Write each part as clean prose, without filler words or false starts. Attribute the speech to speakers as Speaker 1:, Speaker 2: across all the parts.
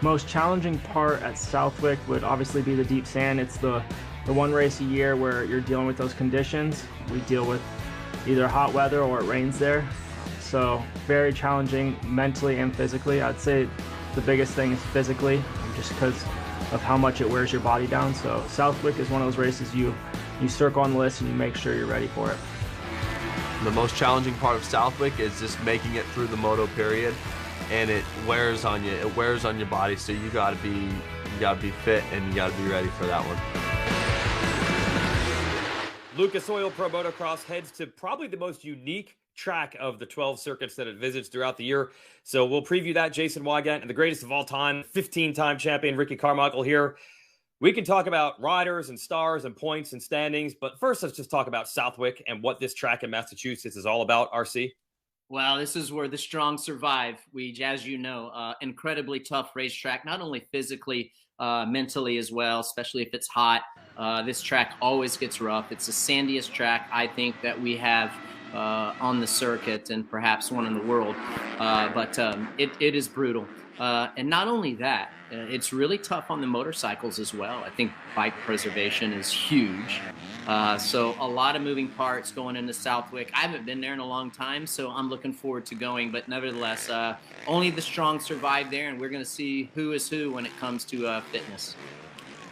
Speaker 1: Most challenging part at Southwick would obviously be the deep sand. It's the one race a year where you're dealing with those conditions. We deal with either hot weather or it rains there. So very challenging mentally and physically. I'd say the biggest thing is physically, just because of how much it wears your body down. So Southwick is one of those races you circle on the list and you make sure you're ready for it.
Speaker 2: The most challenging part of Southwick is just making it through the moto period, and it wears on you. It wears on your body, so you gotta be fit and you gotta be ready for that one.
Speaker 3: Lucas Oil Pro Motocross heads to probably the most unique track of the 12 circuits that it visits throughout the year. So we'll preview that. Jason Weigandt and the greatest of all time, 15-time champion Ricky Carmichael here. We can talk about riders and stars and points and standings, but first let's just talk about Southwick and what this track in Massachusetts is all about, RC.
Speaker 4: Well, this is where the strong survive. As you know, incredibly tough racetrack, not only physically, mentally as well, especially if it's hot. This track always gets rough. It's the sandiest track, I think, that we have on the circuit, and perhaps one in the world. But it is brutal. And not only that, it's really tough on the motorcycles as well. I think bike preservation is huge. So a lot of moving parts going into Southwick. I haven't been there in a long time, so I'm looking forward to going. But nevertheless, only the strong survive there, and we're going to see who is who when it comes to fitness.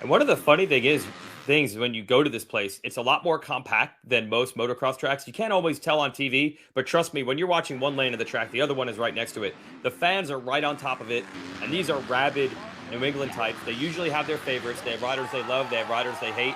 Speaker 3: And one of the funny things when you go to this place, it's a lot more compact than most motocross tracks. You can't always tell on TV, but trust me, when you're watching one lane of the track, the other one is right next to it. The fans are right on top of it, and these are rabid New England types. They usually have their favorites. They have riders they love. They have riders they hate.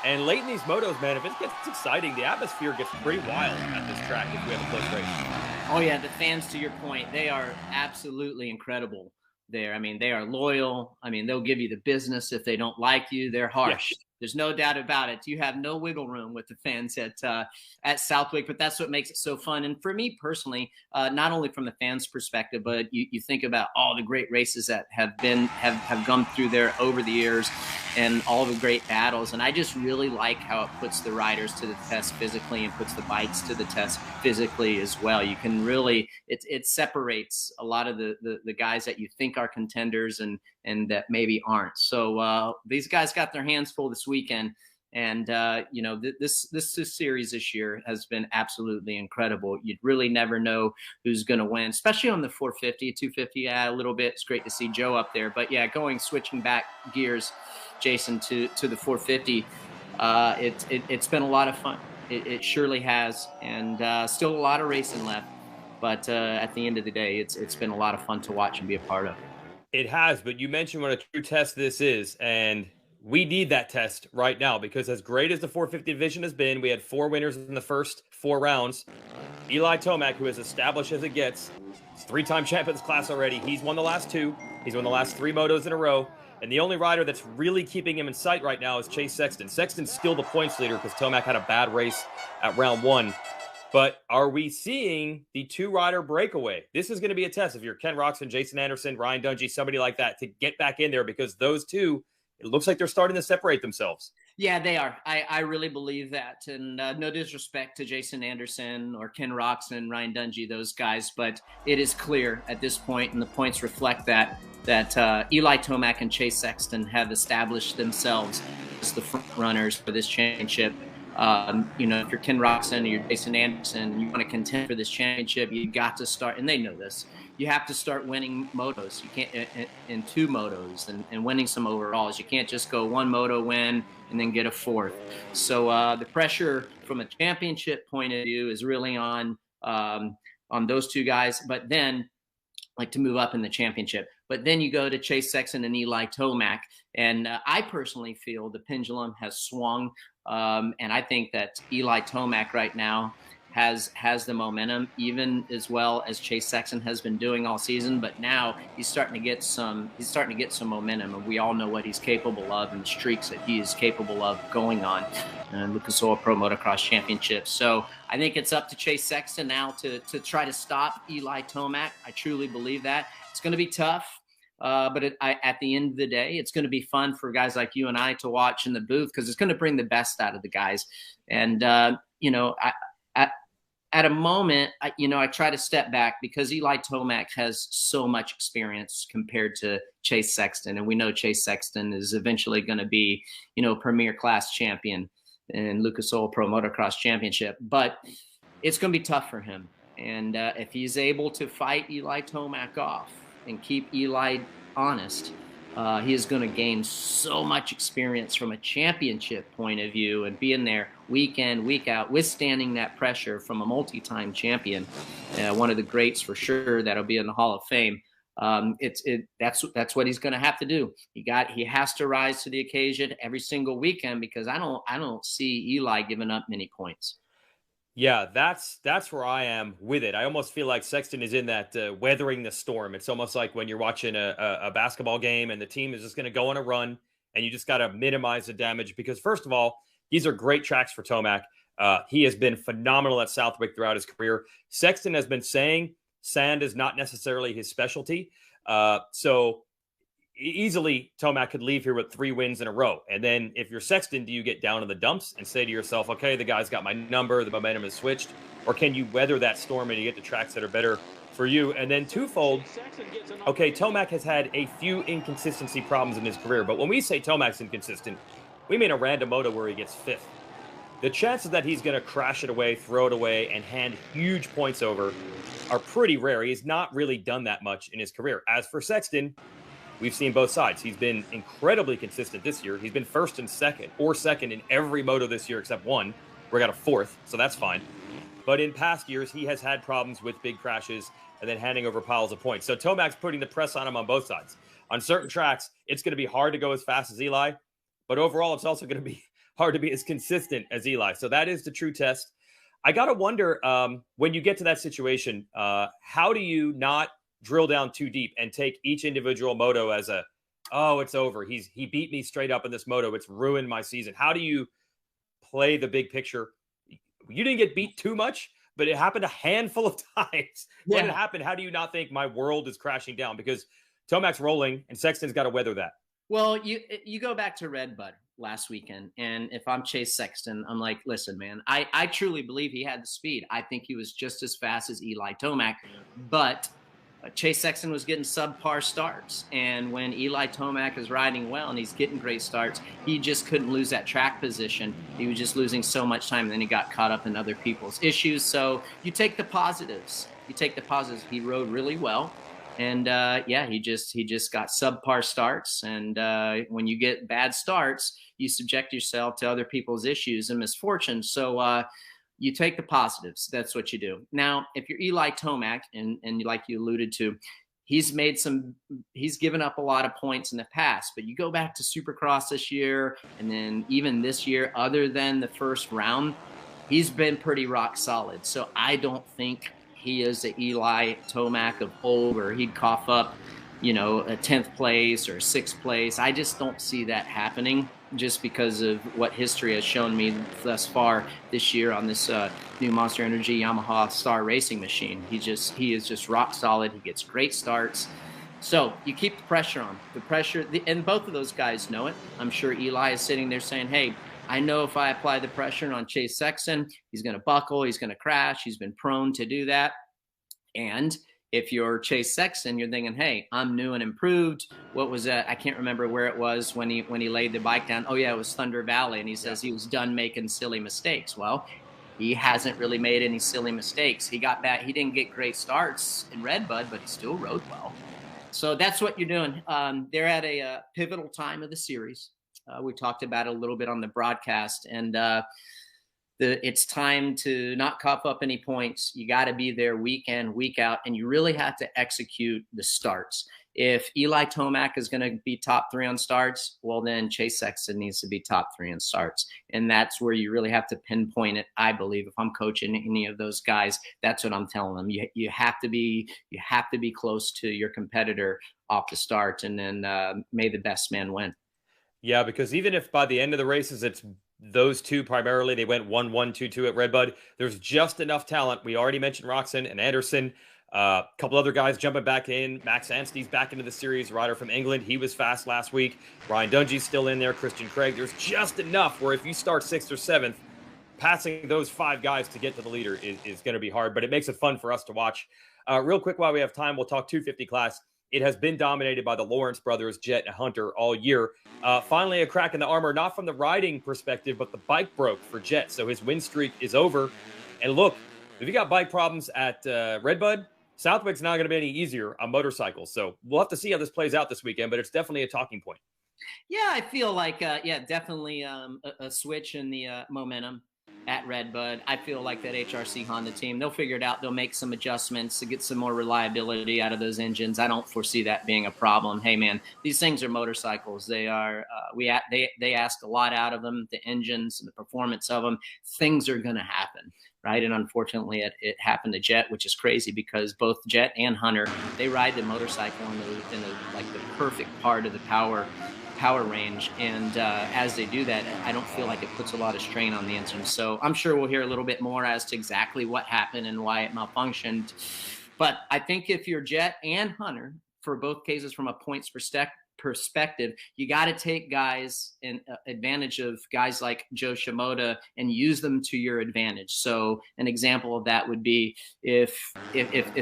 Speaker 3: And late in these motos, man, if it gets exciting, the atmosphere gets pretty wild at this track if we have a close race.
Speaker 4: Oh, yeah, the fans, to your point, they are absolutely incredible there. I mean, they are loyal. I mean, they'll give you the business if they don't like you. They're harsh. Yeah. There's no doubt about it. You have no wiggle room with the fans at Southwick, but that's what makes it so fun. And for me personally, not only from the fans' perspective, but you think about all the great races that have gone through there over the years, and all the great battles. And I just really like how it puts the riders to the test physically and puts the bikes to the test physically as well. You can really it separates a lot of the guys that you think are contenders and that maybe aren't. So these guys got their hands full this weekend. And, this series this year has been absolutely incredible. You'd really never know who's going to win, especially on the 450, 250. Yeah, a little bit. It's great to see Joe up there. But, yeah, switching back gears, Jason, to the 450, it's been a lot of fun. It surely has. And still a lot of racing left. But at the end of the day, it's been a lot of fun to watch and be a part of.
Speaker 3: It has, but you mentioned what a true test this is, and we need that test right now, because as great as the 450 division has been, we had 4 winners in the first 4 rounds. Eli Tomac, who is established as it gets, is 3-time champion of this class already. He's won the last 2. He's won the last 3 motos in a row. And the only rider that's really keeping him in sight right now is Chase Sexton. Sexton's still the points leader because Tomac had a bad race at round 1. But are we seeing the 2-rider breakaway? This is going to be a test if you're Ken Roczen, Jason Anderson, Ryan Dungey, somebody like that, to get back in there, because those two, it looks like they're starting to separate themselves.
Speaker 4: Yeah, they are. I really believe that. And no disrespect to Jason Anderson or Ken Roczen, Ryan Dungey, those guys, but it is clear at this point, and the points reflect that Eli Tomac and Chase Sexton have established themselves as the front runners for this championship. If you're Ken Roczen or you're Jason Anderson, you want to contend for this championship, you got to start, and they know this, you have to start winning motos. You can't in 2 motos and winning some overalls. You can't just go 1 moto win and then get a 4th. So the pressure from a championship point of view is really on those 2 guys, but then like to move up in the championship. But then you go to Chase Sexton and Eli Tomac. And I personally feel the pendulum has swung. And I think that Eli Tomac right now has the momentum, even as well as Chase Sexton has been doing all season. But now he's starting to get some momentum, and we all know what he's capable of and the streaks that he is capable of going on. Lucas Oil Pro Motocross Championship. So I think it's up to Chase Sexton now to try to stop Eli Tomac. I truly believe that. It's going to be tough. But at the end of the day, it's going to be fun for guys like you and I to watch in the booth, because it's going to bring the best out of the guys. And, at a moment, I try to step back because Eli Tomac has so much experience compared to Chase Sexton. And we know Chase Sexton is eventually going to be, premier class champion in Lucas Oil Pro Motocross Championship. But it's going to be tough for him. And if he's able to fight Eli Tomac off and keep Eli honest, he is going to gain so much experience from a championship point of view and being there week in, week out, withstanding that pressure from a multi-time champion, one of the greats for sure that'll be in the Hall of Fame. That's what he's going to have to do. He has to rise to the occasion every single weekend because I don't see Eli giving up many points.
Speaker 3: Yeah, that's where I am with it. I almost feel like Sexton is in that weathering the storm. It's almost like when you're watching a basketball game and the team is just going to go on a run and you just got to minimize the damage because, first of all, these are great tracks for Tomac. He has been phenomenal at Southwick throughout his career. Sexton has been saying sand is not necessarily his specialty. So easily Tomac could leave here with 3 wins in a row. And then if you're Sexton, do you get down in the dumps and say to yourself, okay, the guy's got my number, the momentum has switched? Or can you weather that storm and you get the tracks that are better for you? And then twofold, okay, Tomac has had a few inconsistency problems in his career. But when we say Tomac's inconsistent, we mean a random moto where he gets 5th. The chances that he's going to crash it away, throw it away, and hand huge points over are pretty rare. He's not really done that much in his career. As for Sexton, we've seen both sides. He's been incredibly consistent this year. He's been first and second in every moto this year except one. We got a 4th, so that's fine. But in past years, he has had problems with big crashes and then handing over piles of points. So Tomac's putting the press on him on both sides. On certain tracks, it's going to be hard to go as fast as Eli, but overall, it's also going to be hard to be as consistent as Eli. So that is the true test. I got to wonder, when you get to that situation, how do you not drill down too deep and take each individual moto as it's over. He beat me straight up in this moto. It's ruined my season. How do you play the big picture? You didn't get beat too much, but it happened a handful of times. Yeah. When it happened, how do you not think my world is crashing down? Because Tomac's rolling and Sexton's got to weather that.
Speaker 4: Well, you go back to RedBud last weekend, and if I'm Chase Sexton, I'm like, listen, man, I truly believe he had the speed. I think he was just as fast as Eli Tomac, but Chase Sexton was getting subpar starts. And when Eli Tomac is riding well and he's getting great starts, he just couldn't lose that track position. He was just losing so much time, and then he got caught up in other people's issues. So you take the positives. He rode really well. And he just got subpar starts. And when you get bad starts, you subject yourself to other people's issues and misfortune. So you take the positives. That's what you do. Now, if you're Eli Tomac, and like you alluded to, he's given up a lot of points in the past, but you go back to Supercross this year, and then even this year, other than the first round, he's been pretty rock solid. So I don't think he is the Eli Tomac of old, where he'd cough up, a 10th place or 6th place. I just don't see that happening, just because of what history has shown me thus far this year on this new Monster Energy Yamaha Star Racing machine. He is just rock solid. He gets great starts. So you keep the pressure on. And both of those guys know it. I'm sure Eli is sitting there saying, hey, I know if I apply the pressure on Chase Sexton, he's going to buckle, he's going to crash. He's been prone to do that. And if you're Chase Sexton, you're thinking, hey, I'm new and improved. What was that? I can't remember where it was when he laid the bike down. Oh, yeah, it was Thunder Valley. And he says he was done making silly mistakes. Well, he hasn't really made any silly mistakes. He got back. He didn't get great starts in RedBud, but he still rode well. So that's what you're doing. They're at a pivotal time of the series. We talked about it a little bit on the broadcast, and it's time to not cough up any points. You got to be there week in, week out, and you really have to execute the starts. If Eli Tomac is going to be top 3 on starts, well, then Chase Sexton needs to be top 3 on starts. And that's where you really have to pinpoint it, I believe. If I'm coaching any of those guys, that's what I'm telling them. You have to be close to your competitor off the start, and then may the best man win.
Speaker 3: Yeah, because even if by the end of the races it's those two primarily, they went 1-1, 2-2 at RedBud, there's just enough talent. We already mentioned Roczen and Anderson. A couple other guys jumping back in. Max Anstey's back into the series, rider from England. He was fast last week. Ryan Dungey's still in there. Christian Craig. There's just enough where if you start 6th or 7th, passing those 5 guys to get to the leader is going to be hard, but it makes it fun for us to watch. Real quick, while we have time, we'll talk 250 class. It has been dominated by the Lawrence brothers, Jet and Hunter, all year. Finally, a crack in the armor, not from the riding perspective, but the bike broke for Jet, so his win streak is over. And look, if you got bike problems at RedBud, Southwick's not going to be any easier on motorcycles. So we'll have to see how this plays out this weekend, but it's definitely a talking point.
Speaker 4: Yeah, I feel like, definitely a switch in the momentum at RedBud. I feel like that HRC Honda team, they'll figure it out. They'll make some adjustments to get some more reliability out of those engines. I don't foresee that being a problem. Hey, man, these things are motorcycles. They are, they ask a lot out of them, the engines and the performance of them. Things are going to happen, right? And unfortunately, it happened to Jet, which is crazy because both Jet and Hunter, they ride the motorcycle in the perfect part of the power range, and as they do that, I don't feel like it puts a lot of strain on the engine. So I'm sure we'll hear a little bit more as to exactly what happened and why it malfunctioned. But I think if you're Jet and Hunter, for both cases from a points perspective, you got to take guys in advantage of guys like Joe Shimoda and use them to your advantage. So an example of that would be if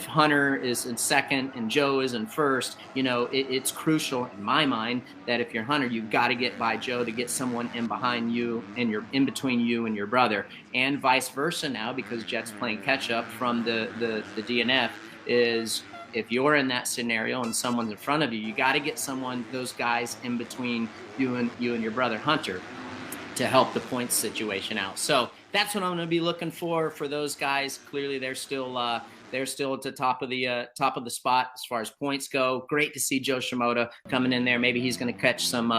Speaker 4: Hunter is in second and Joe is in first, it's crucial in my mind that if you're Hunter, you've got to get by Joe to get someone in behind you and you're in between you and your brother, and vice versa now, because Jet's playing catch up from the DNF is, if you're in that scenario and someone's in front of you, you got to get those guys in between you and your brother Hunter to help the points situation out. So that's what I'm going to be looking for those guys. Clearly, they're still at the top of the spot as far as points go. Great to see Joe Shimoda coming in there. Maybe he's going to catch some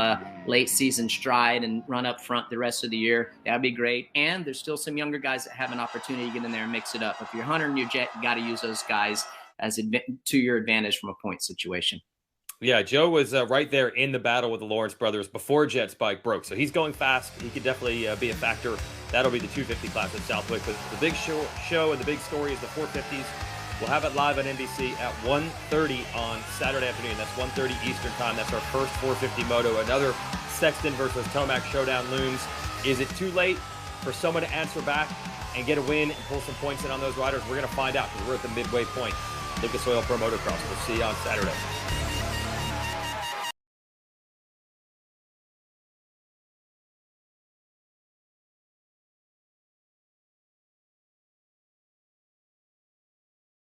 Speaker 4: late season stride and run up front the rest of the year. That'd be great. And there's still some younger guys that have an opportunity to get in there and mix it up. If you're Hunter and you're Jet, you got to use those guys to your advantage from a point situation.
Speaker 3: Yeah, Joe was right there in the battle with the Lawrence brothers before Jet's bike broke. So he's going fast. He could definitely be a factor. That'll be the 250 class at Southwick. But the big show and the big story is the 450s. We'll have it live on NBC at 1:30 on Saturday afternoon. That's 1:30 Eastern time. That's our first 450 moto. Another Sexton versus Tomac showdown looms. Is it too late for someone to answer back and get a win and pull some points in on those riders? We're going to find out because we're at the midway point. Lucas Oil Pro Motocross. We'll see you on Saturday.